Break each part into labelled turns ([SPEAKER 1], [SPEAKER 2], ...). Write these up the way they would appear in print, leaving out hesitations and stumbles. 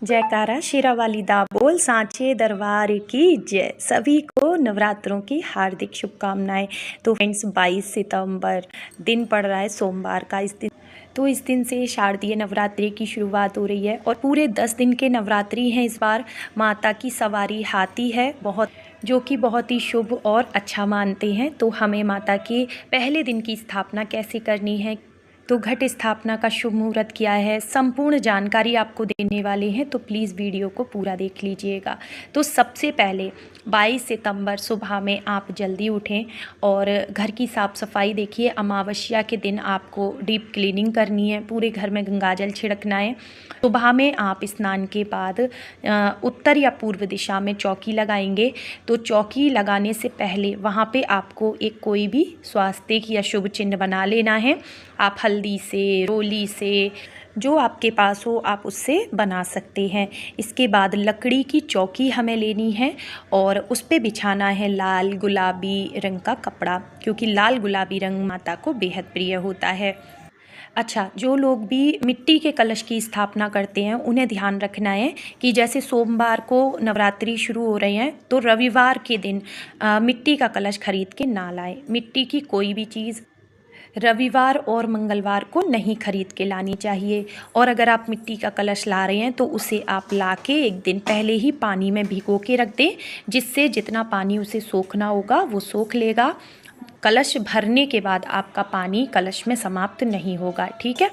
[SPEAKER 1] जयकारा शेरा वाली दा बोल सांचे दरबार की जय। सभी को नवरात्रों की हार्दिक शुभकामनाएं। तो फ्रेंड्स 22 सितंबर दिन पड़ रहा है सोमवार का। इस दिन से शारदीय नवरात्रि की शुरुआत हो रही है और पूरे 10 दिन के नवरात्रि हैं इस बार। माता की सवारी हाथी है जो कि बहुत ही शुभ और अच्छा मानते हैं। तो हमें माता के पहले दिन की स्थापना कैसे करनी है, तो घट स्थापना का शुभ मुहूर्त क्या है, संपूर्ण जानकारी आपको देने वाले हैं। तो प्लीज़ वीडियो को पूरा देख लीजिएगा। तो सबसे पहले 22 सितंबर सुबह में आप जल्दी उठें और घर की साफ़ सफाई देखिए। अमावस्या के दिन आपको डीप क्लीनिंग करनी है, पूरे घर में गंगाजल छिड़कना है। सुबह में आप स्नान के बाद उत्तर या पूर्व दिशा में चौकी लगाएंगे। तो चौकी लगाने से पहले वहाँ पे आपको एक कोई भी स्वास्तिक या शुभ चिन्ह बना लेना है। आप हल्दी से, रोली से, जो आपके पास हो आप उससे बना सकते हैं। इसके बाद लकड़ी की चौकी हमें लेनी है और उस पे बिछाना है लाल गुलाबी रंग का कपड़ा, क्योंकि लाल गुलाबी रंग माता को बेहद प्रिय होता है। अच्छा, जो लोग भी मिट्टी के कलश की स्थापना करते हैं उन्हें ध्यान रखना है कि जैसे सोमवार को नवरात्रि शुरू हो रहे हैं तो रविवार के दिन मिट्टी का कलश खरीद के ना लाएं। मिट्टी की कोई भी चीज़ रविवार और मंगलवार को नहीं खरीद के लानी चाहिए। और अगर आप मिट्टी का कलश ला रहे हैं तो उसे आप ला के एक दिन पहले ही पानी में भिगो के रख दें, जिससे जितना पानी उसे सोखना होगा वो सोख लेगा। कलश भरने के बाद आपका पानी कलश में समाप्त नहीं होगा, ठीक है।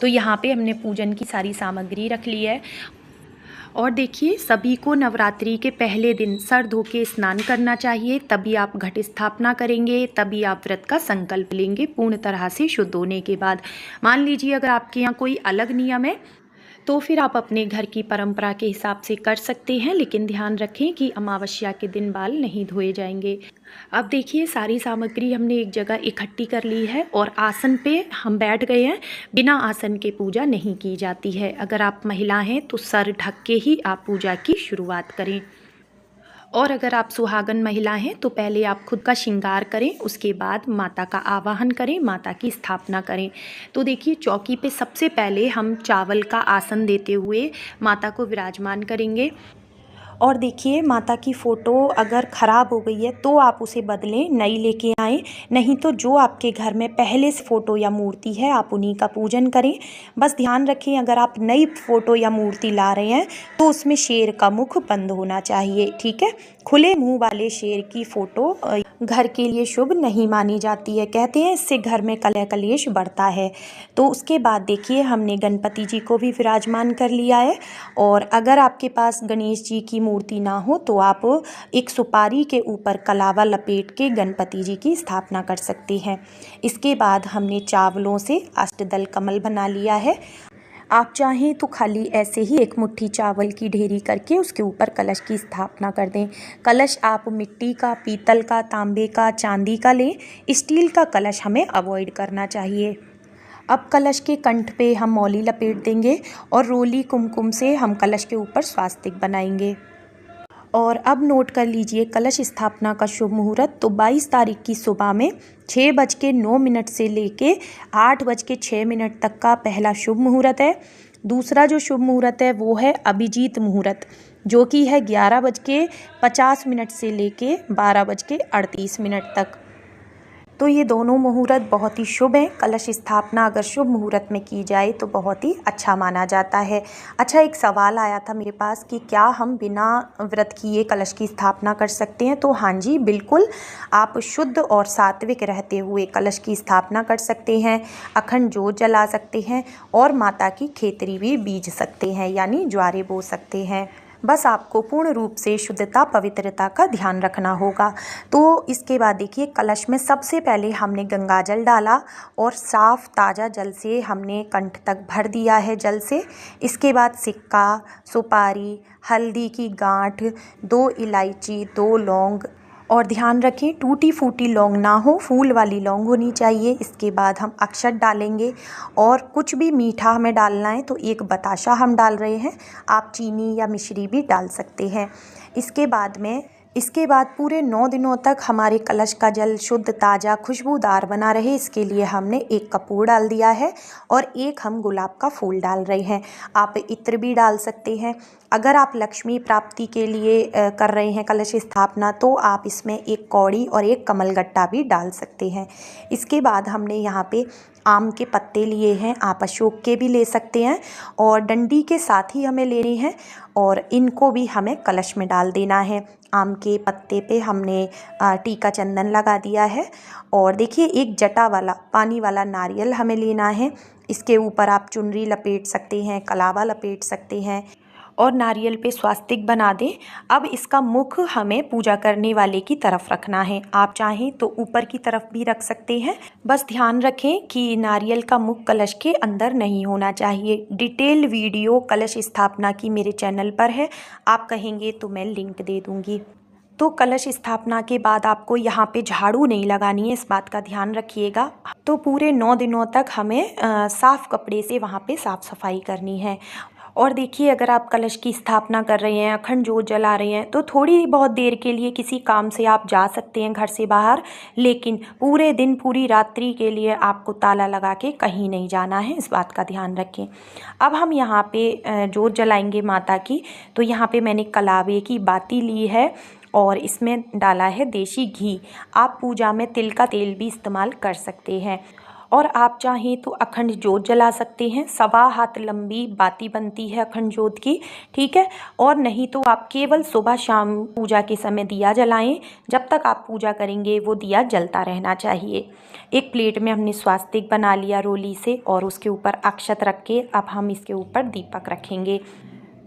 [SPEAKER 1] तो यहाँ पे हमने पूजन की सारी सामग्री रख ली है। और देखिए, सभी को नवरात्रि के पहले दिन सर धो के स्नान करना चाहिए, तभी आप घट स्थापना करेंगे, तभी आप व्रत का संकल्प लेंगे पूर्ण तरह से शुद्ध होने के बाद। मान लीजिए अगर आपके यहाँ कोई अलग नियम है तो फिर आप अपने घर की परंपरा के हिसाब से कर सकते हैं, लेकिन ध्यान रखें कि अमावस्या के दिन बाल नहीं धोए जाएंगे। अब देखिए, सारी सामग्री हमने एक जगह इकट्ठी कर ली है और आसन पे हम बैठ गए हैं। बिना आसन के पूजा नहीं की जाती है। अगर आप महिला हैं तो सर ढक के ही आप पूजा की शुरुआत करें। और अगर आप सुहागन महिला हैं तो पहले आप खुद का श्रृंगार करें, उसके बाद माता का आवाहन करें, माता की स्थापना करें। तो देखिए, चौकी पे सबसे पहले हम चावल का आसन देते हुए माता को विराजमान करेंगे। और देखिए, माता की फ़ोटो अगर ख़राब हो गई है तो आप उसे बदलें, नई लेके आएँ। नहीं तो जो आपके घर में पहले से फ़ोटो या मूर्ति है आप उन्हीं का पूजन करें। बस ध्यान रखें, अगर आप नई फ़ोटो या मूर्ति ला रहे हैं तो उसमें शेर का मुख बंद होना चाहिए, ठीक है। खुले मुंह वाले शेर की फ़ोटो घर के लिए शुभ नहीं मानी जाती है। कहते हैं इससे घर में कलह कलेश बढ़ता है। तो उसके बाद देखिए, हमने गणपति जी को भी विराजमान कर लिया है। और अगर आपके पास गणेश जी की मूर्ति ना हो तो आप एक सुपारी के ऊपर कलावा लपेट के गणपति जी की स्थापना कर सकते हैं। इसके बाद हमने चावलों से अष्टदल कमल बना लिया है। आप चाहें तो खाली ऐसे ही एक मुट्ठी चावल की ढेरी करके उसके ऊपर कलश की स्थापना कर दें। कलश आप मिट्टी का, पीतल का, तांबे का, चांदी का लें। स्टील का कलश हमें अवॉइड करना चाहिए। अब कलश के कंठ पे हम मौली लपेट देंगे और रोली कुमकुम से हम कलश के ऊपर स्वास्तिक बनाएंगे। और अब नोट कर लीजिए कलश स्थापना का शुभ मुहूर्त। तो 22 तारीख की सुबह में 6:09 से लेके 8:06 तक का पहला शुभ मुहूर्त है। दूसरा जो शुभ मुहूर्त है वो है अभिजीत मुहूर्त, जो कि है 11:50 से लेके 12:38 तक। तो ये दोनों मुहूर्त बहुत ही शुभ हैं। कलश स्थापना अगर शुभ मुहूर्त में की जाए तो बहुत ही अच्छा माना जाता है। अच्छा, एक सवाल आया था मेरे पास कि क्या हम बिना व्रत किए कलश की स्थापना कर सकते हैं? तो हाँ जी, बिल्कुल। आप शुद्ध और सात्विक रहते हुए कलश की स्थापना कर सकते हैं, अखंड जोत जला सकते हैं और माता की खेतरी भी बीज सकते हैं, यानी ज्वारे बो सकते हैं। बस आपको पूर्ण रूप से शुद्धता, पवित्रता का ध्यान रखना होगा। तो इसके बाद देखिए, कलश में सबसे पहले हमने गंगाजल डाला और साफ़ ताज़ा जल से हमने कंठ तक भर दिया है जल से। इसके बाद सिक्का, सुपारी, हल्दी की गांठ, 2 इलायची, 2 लौंग, और ध्यान रखें टूटी फूटी लौंग ना हो, फूल वाली लौंग होनी चाहिए। इसके बाद हम अक्षत डालेंगे और कुछ भी मीठा हमें डालना है तो एक बताशा हम डाल रहे हैं। आप चीनी या मिश्री भी डाल सकते हैं। इसके बाद में इसके बाद पूरे 9 दिनों तक हमारे कलश का जल शुद्ध, ताज़ा, खुशबूदार बना रहे, इसके लिए हमने 1 कपूर डाल दिया है और 1 हम गुलाब का फूल डाल रहे हैं। आप इत्र भी डाल सकते हैं। अगर आप लक्ष्मी प्राप्ति के लिए कर रहे हैं कलश स्थापना, तो आप इसमें 1 कौड़ी और 1 कमलगट्टा भी डाल सकते हैं। इसके बाद हमने यहाँ पे आम के पत्ते लिए हैं, आप अशोक के भी ले सकते हैं और डंडी के साथ ही हमें लेने हैं और इनको भी हमें कलश में डाल देना है। आम के पत्ते पे हमने टीका चंदन लगा दिया है और देखिए 1 जटा वाला पानी वाला नारियल हमें लेना है। इसके ऊपर आप चुनरी लपेट सकते हैं, कलावा लपेट सकते हैं और नारियल पे स्वास्तिक बना दें। अब इसका मुख हमें पूजा करने वाले की तरफ रखना है। आप चाहें तो ऊपर की तरफ भी रख सकते हैं। बस ध्यान रखें कि नारियल का मुख कलश के अंदर नहीं होना चाहिए। डिटेल वीडियो कलश स्थापना की मेरे चैनल पर है, आप कहेंगे तो मैं लिंक दे दूँगी। तो कलश स्थापना के बाद आपको यहाँ पे झाड़ू नहीं लगानी है, इस बात का ध्यान रखिएगा। तो पूरे 9 दिनों तक हमें साफ़ कपड़े से वहाँ पे साफ़ सफाई करनी है। और देखिए, अगर आप कलश की स्थापना कर रहे हैं, अखंड जोत जला रहे हैं, तो थोड़ी बहुत देर के लिए किसी काम से आप जा सकते हैं घर से बाहर, लेकिन पूरे दिन पूरी रात्रि के लिए आपको ताला लगा के कहीं नहीं जाना है, इस बात का ध्यान रखें। अब हम यहाँ पे जोत जलाएंगे माता की। तो यहाँ पे मैंने कलावे की बाती ली है और इसमें डाला है देसी घी। आप पूजा में तिल का तेल भी इस्तेमाल कर सकते हैं और आप चाहें तो अखंड जोत जला सकते हैं। 1.25 हाथ लंबी बाती बनती है अखंड जोत की, ठीक है। और नहीं तो आप केवल सुबह शाम पूजा के समय दिया जलाएं। जब तक आप पूजा करेंगे वो दिया जलता रहना चाहिए। एक प्लेट में हमने स्वास्तिक बना लिया रोली से और उसके ऊपर अक्षत रख के अब हम इसके ऊपर दीपक रखेंगे।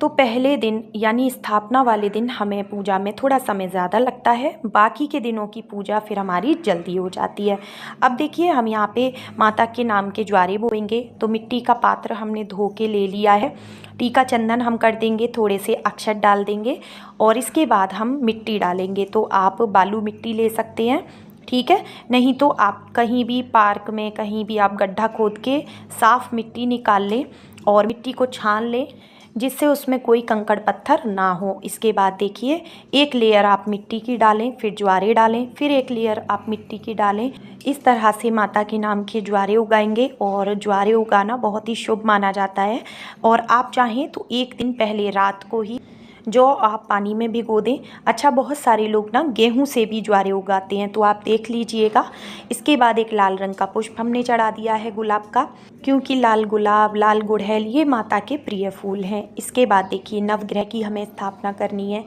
[SPEAKER 1] तो पहले दिन यानी स्थापना वाले दिन हमें पूजा में थोड़ा समय ज़्यादा लगता है, बाकी के दिनों की पूजा फिर हमारी जल्दी हो जाती है। अब देखिए, हम यहाँ पे माता के नाम के ज्वारे बोएंगे। तो मिट्टी का पात्र हमने धो के ले लिया है। टीका चंदन हम कर देंगे, थोड़े से अक्षत डाल देंगे और इसके बाद हम मिट्टी डालेंगे। तो आप बालू मिट्टी ले सकते हैं, ठीक है। नहीं तो आप कहीं भी पार्क में कहीं भी आप गड्ढा खोद के साफ़ मिट्टी निकाल लें और मिट्टी को छान लें, जिससे उसमें कोई कंकड़ पत्थर ना हो। इसके बाद देखिए, 1 लेयर आप मिट्टी की डालें, फिर ज्वारे डालें, फिर 1 लेयर आप मिट्टी की डालें। इस तरह से माता के नाम के ज्वारे उगाएंगे और ज्वारे उगाना बहुत ही शुभ माना जाता है। और आप चाहें तो 1 दिन पहले रात को ही जो आप पानी में भिगो दें। अच्छा, बहुत सारे लोग ना गेहूं से भी ज्वारे उगाते हैं, तो आप देख लीजिएगा। इसके बाद 1 लाल रंग का पुष्प हमने चढ़ा दिया है गुलाब का, क्योंकि लाल गुलाब, लाल गुड़हल ये माता के प्रिय फूल हैं। इसके बाद देखिए, नवग्रह की हमें स्थापना करनी है।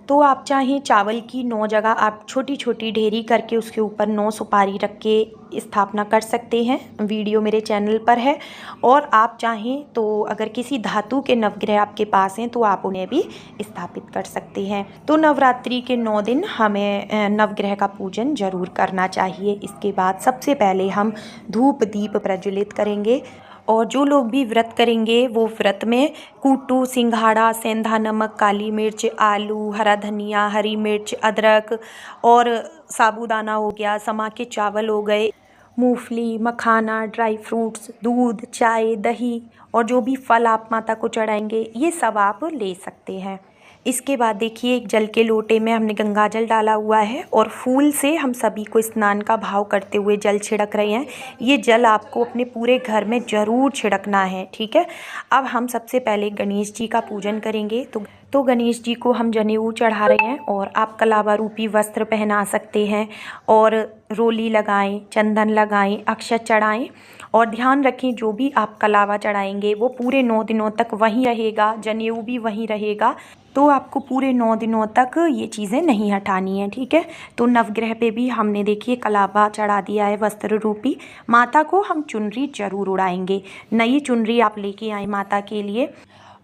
[SPEAKER 1] तो आप चाहें चावल की 9 जगह आप छोटी छोटी ढेरी करके उसके ऊपर 9 सुपारी रख के स्थापना कर सकते हैं। वीडियो मेरे चैनल पर है। और आप चाहें तो अगर किसी धातु के नवग्रह आपके पास हैं तो आप उन्हें भी स्थापित कर सकते हैं। तो नवरात्रि के 9 दिन हमें नवग्रह का पूजन जरूर करना चाहिए। इसके बाद सबसे पहले हम धूप दीप प्रज्वलित करेंगे और जो लोग भी व्रत करेंगे वो व्रत में कूटू, सिंघाड़ा, सेंधा नमक, काली मिर्च, आलू, हरा धनिया, हरी मिर्च, अदरक और साबूदाना हो गया, समा के चावल हो गए, मूंगफली, मखाना, ड्राई फ्रूट्स, दूध, चाय, दही और जो भी फल आप माता को चढ़ाएंगे ये सब आप ले सकते हैं। इसके बाद देखिए, एक जल के लोटे में हमने गंगा जल डाला हुआ है और फूल से हम सभी को स्नान का भाव करते हुए जल छिड़क रहे हैं। ये जल आपको अपने पूरे घर में ज़रूर छिड़कना है, ठीक है। अब हम सबसे पहले गणेश जी का पूजन करेंगे। तो गणेश जी को हम जनेऊ चढ़ा रहे हैं और आप कलावा रूपी वस्त्र पहना सकते हैं और रोली लगाएं, चंदन लगाएं, अक्षत चढ़ाएं और ध्यान रखें जो भी आप कलावा चढ़ाएंगे वो पूरे 9 दिनों तक वहीं रहेगा, जनेऊ भी वहीं रहेगा। तो आपको पूरे 9 दिनों तक ये चीज़ें नहीं हटानी है, ठीक है। तो नवग्रह पे भी हमने देखिए कलावा चढ़ा दिया है वस्त्र रूपी। माता को हम चुनरी जरूर उड़ाएंगे, नई चुनरी आप लेके आए माता के लिए।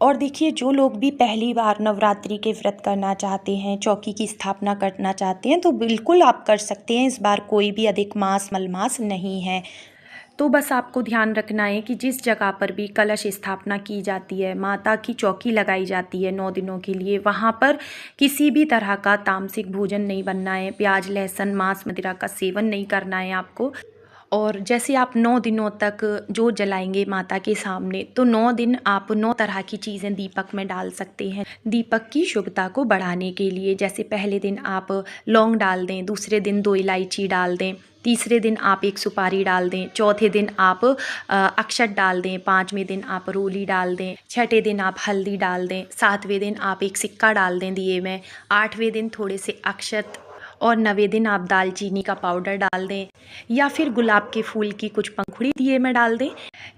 [SPEAKER 1] और देखिए, जो लोग भी पहली बार नवरात्रि के व्रत करना चाहते हैं, चौकी की स्थापना करना चाहते हैं, तो बिल्कुल आप कर सकते हैं। इस बार कोई भी अधिक मास मलमास नहीं है। तो बस आपको ध्यान रखना है कि जिस जगह पर भी कलश स्थापना की जाती है, माता की चौकी लगाई जाती है 9 दिनों के लिए, वहाँ पर किसी भी तरह का तामसिक भोजन नहीं बनना है। प्याज, लहसुन, मांस, मदिरा का सेवन नहीं करना है आपको। और जैसे आप 9 दिनों तक जो जलाएंगे माता के सामने, तो 9 दिन आप 9 तरह की चीज़ें दीपक में डाल सकते हैं दीपक की शुभता को बढ़ाने के लिए। जैसे पहले दिन आप लौंग डाल दें, दूसरे दिन 2 इलायची डाल दें, तीसरे दिन आप 1 सुपारी डाल दें, चौथे दिन आप अक्षत डाल दें, 5वें दिन आप रोली डाल दें, छठे दिन आप हल्दी डाल दें, 7वें दिन आप 1 सिक्का डाल दें दिए में, 8वें दिन थोड़े से अक्षत, और 9वें दिन आप दालचीनी का पाउडर डाल दें, या फिर गुलाब के फूल की कुछ पंखुड़ी दिए में डाल दें।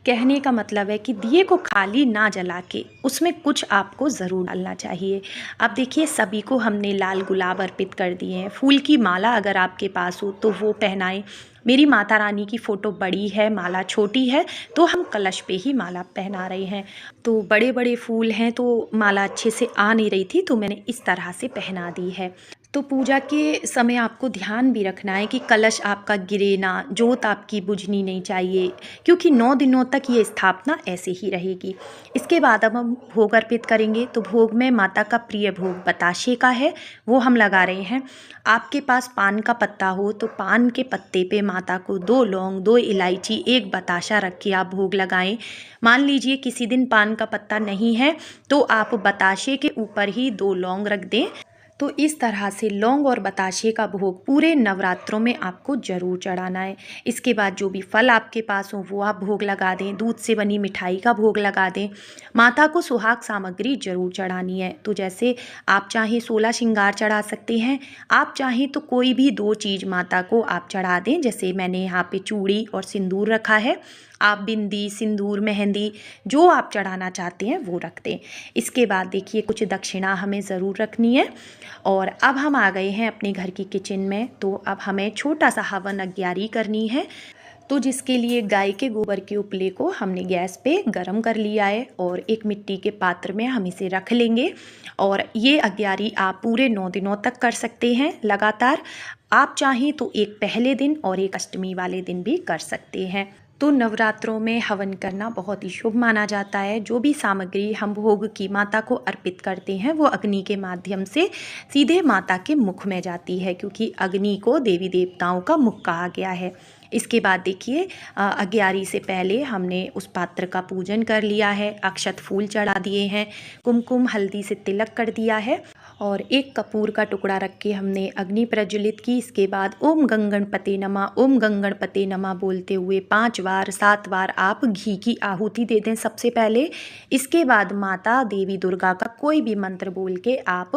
[SPEAKER 1] कहने का मतलब है कि दिए को खाली ना जला के उसमें कुछ आपको ज़रूर डालना चाहिए। अब देखिए, सभी को हमने लाल गुलाब अर्पित कर दिए हैं। फूल की माला अगर आपके पास हो तो वो पहनाएं। मेरी माता रानी की फ़ोटो बड़ी है, माला छोटी है, तो हम कलश पे ही माला पहना रहे हैं। तो बड़े बड़े फूल हैं तो माला अच्छे से आ नहीं रही थी, तो मैंने इस तरह से पहना दी है। तो पूजा के समय आपको ध्यान भी रखना है कि कलश आपका गिरे ना, जोत आपकी बुझनी नहीं चाहिए, क्योंकि 9 दिनों तक ये स्थापना ऐसे ही रहेगी। इसके बाद अब हम भोग अर्पित करेंगे। तो भोग में माता का प्रिय भोग बताशे का है, वो हम लगा रहे हैं। आपके पास पान का पत्ता हो तो पान के पत्ते पे माता को 2 लौंग, 2 इलायची, 1 बताशा रख के आप भोग लगाएं। मान लीजिए किसी दिन पान का पत्ता नहीं है तो आप बताशे के ऊपर ही 2 लौंग रख दें। तो इस तरह से लौंग और बताशे का भोग पूरे नवरात्रों में आपको ज़रूर चढ़ाना है। इसके बाद जो भी फल आपके पास हो वो आप भोग लगा दें, दूध से बनी मिठाई का भोग लगा दें। माता को सुहाग सामग्री ज़रूर चढ़ानी है। तो जैसे आप चाहें 16 श्रृंगार चढ़ा सकते हैं, आप चाहें तो कोई भी 2 चीज़ माता को आप चढ़ा दें। जैसे मैंने यहाँ पे चूड़ी और सिंदूर रखा है, आप बिंदी, सिंदूर, मेहंदी जो आप चढ़ाना चाहते हैं वो रख दें। इसके बाद देखिए, कुछ दक्षिणा हमें ज़रूर रखनी है। और अब हम आ गए हैं अपने घर की किचन में। तो अब हमें छोटा सा हवन अग्यारी करनी है। तो जिसके लिए गाय के गोबर के उपले को हमने गैस पे गरम कर लिया है और एक मिट्टी के पात्र में हम इसे रख लेंगे। और ये अग्यारी आप पूरे 9 दिनों तक कर सकते हैं लगातार। आप चाहें तो एक पहले दिन और एक अष्टमी वाले दिन भी कर सकते हैं। तो नवरात्रों में हवन करना बहुत ही शुभ माना जाता है। जो भी सामग्री हम भोग की माता को अर्पित करते हैं वो अग्नि के माध्यम से सीधे माता के मुख में जाती है, क्योंकि अग्नि को देवी देवताओं का मुख कहा गया है। इसके बाद देखिए, अग्यारी से पहले हमने उस पात्र का पूजन कर लिया है, अक्षत फूल चढ़ा दिए हैं, कुमकुम हल्दी से तिलक कर दिया है और एक कपूर का टुकड़ा रख के हमने अग्नि प्रज्वलित की। इसके बाद ओम गंगणपते नमः, ओम गंगणपते नमः बोलते हुए 5 बार 7 बार आप घी की आहुति दे दें सबसे पहले। इसके बाद माता देवी दुर्गा का कोई भी मंत्र बोल के आप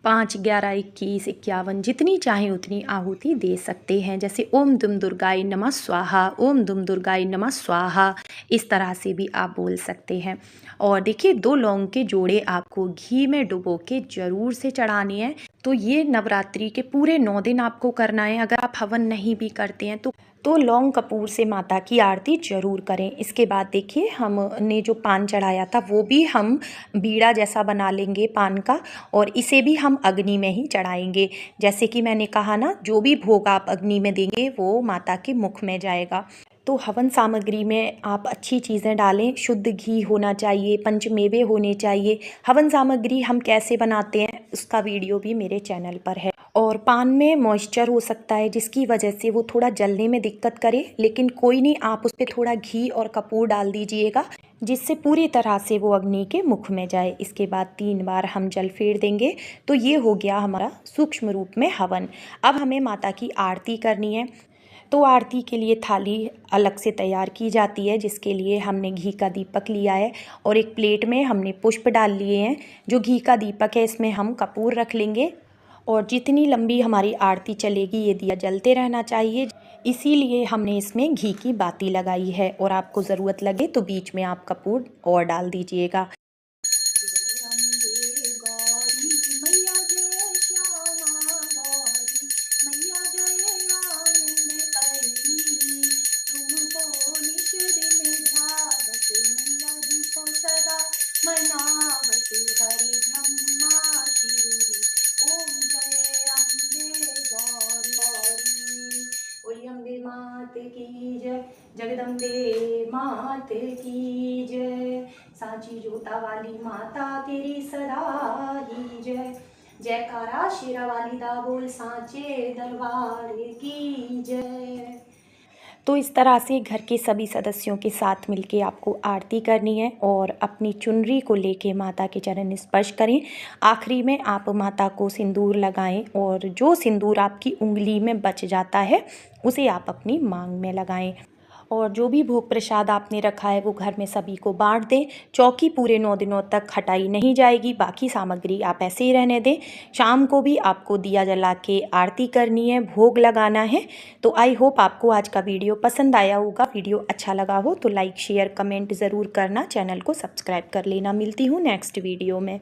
[SPEAKER 1] 5, 11, 21, 51 जितनी चाहें उतनी आहुति दे सकते हैं। जैसे ओम दुम दुर्गाय नमः स्वाहा, ओम दुम दुर्गाय नमः स्वाहा, इस तरह से भी आप बोल सकते हैं। और देखिए, 2 लौंग के जोड़े आपको घी में डुबो के जरूर से चढ़ानी है। तो ये नवरात्रि के पूरे 9 दिन आपको करना है। अगर आप हवन नहीं भी करते हैं तो लौंग कपूर से माता की आरती जरूर करें। इसके बाद देखिए, हमने जो पान चढ़ाया था वो भी हम बीड़ा जैसा बना लेंगे पान का, और इसे भी हम अग्नि में ही चढ़ाएंगे। जैसे कि मैंने कहा ना, जो भी भोग आप अग्नि में देंगे वो माता के मुख में जाएगा। तो हवन सामग्री में आप अच्छी चीज़ें डालें, शुद्ध घी होना चाहिए, पंचमेवे होने चाहिए। हवन सामग्री हम कैसे बनाते हैं उसका वीडियो भी मेरे चैनल पर है। और पान में मॉइस्चर हो सकता है जिसकी वजह से वो थोड़ा जलने में दिक्कत करे, लेकिन कोई नहीं, आप उस पर थोड़ा घी और कपूर डाल दीजिएगा जिससे पूरी तरह से वो अग्नि के मुख में जाए। इसके बाद 3 बार हम जल फेर देंगे। तो ये हो गया हमारा सूक्ष्म रूप में हवन। अब हमें माता की आरती करनी है। तो आरती के लिए थाली अलग से तैयार की जाती है, जिसके लिए हमने घी का दीपक लिया है और एक प्लेट में हमने पुष्प डाल लिए हैं। जो घी का दीपक है इसमें हम कपूर रख लेंगे और जितनी लंबी हमारी आरती चलेगी ये दिया जलते रहना चाहिए, इसीलिए हमने इसमें घी की बाती लगाई है। और आपको ज़रूरत लगे तो बीच में आप कपूर और डाल दीजिएगा। मात की जय, जगदम्बे मात की जय, सांची जोता वाली माता तेरी सदा ही जय। जयकारा शेरा वाली दा बोल सांचे दरबार की जय। तो इस तरह से घर के सभी सदस्यों के साथ मिलके आपको आरती करनी है और अपनी चुनरी को लेके माता के चरण स्पर्श करें। आखिरी में आप माता को सिंदूर लगाएं और जो सिंदूर आपकी उंगली में बच जाता है उसे आप अपनी मांग में लगाएं। और जो भी भोग प्रसाद आपने रखा है वो घर में सभी को बांट दें। चौकी पूरे 9 दिनों तक हटाई नहीं जाएगी, बाकी सामग्री आप ऐसे ही रहने दें। शाम को भी आपको दिया जला के आरती करनी है, भोग लगाना है। तो आई होप आपको आज का वीडियो पसंद आया होगा। वीडियो अच्छा लगा हो तो लाइक शेयर कमेंट ज़रूर करना, चैनल को सब्सक्राइब कर लेना। मिलती हूँ नेक्स्ट वीडियो में।